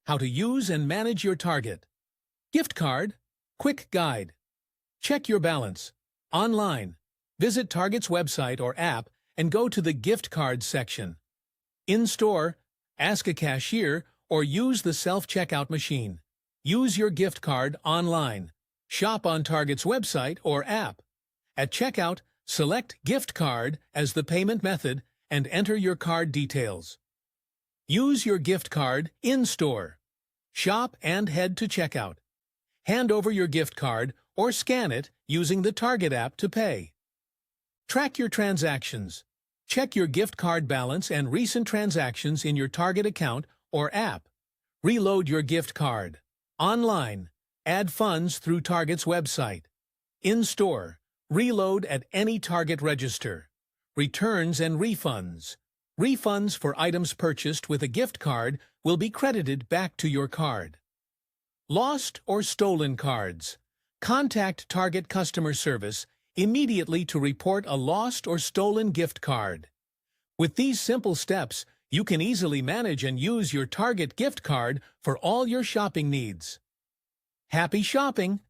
How to use and manage your Target. Gift card. Quick guide. Check your balance. Online. Visit Target's website or app and go to the gift cards section. In-store, ask a cashier or use the self-checkout machine. Use your gift card online. Shop on Target's website or app. At checkout, select Gift Card as the payment method and enter your card details. Use your gift card in-store. Shop and head to checkout. Hand over your gift card or scan it using the Target app to pay. Track your transactions. Check your gift card balance and recent transactions in your Target account or app. Reload your gift card. Online. Add funds through Target's website. In-store. Reload at any Target register. Returns and refunds. Refunds for items purchased with a gift card will be credited back to your card. Lost or stolen cards. Contact Target customer service immediately to report a lost or stolen gift card. With these simple steps, you can easily manage and use your Target gift card for all your shopping needs. Happy shopping!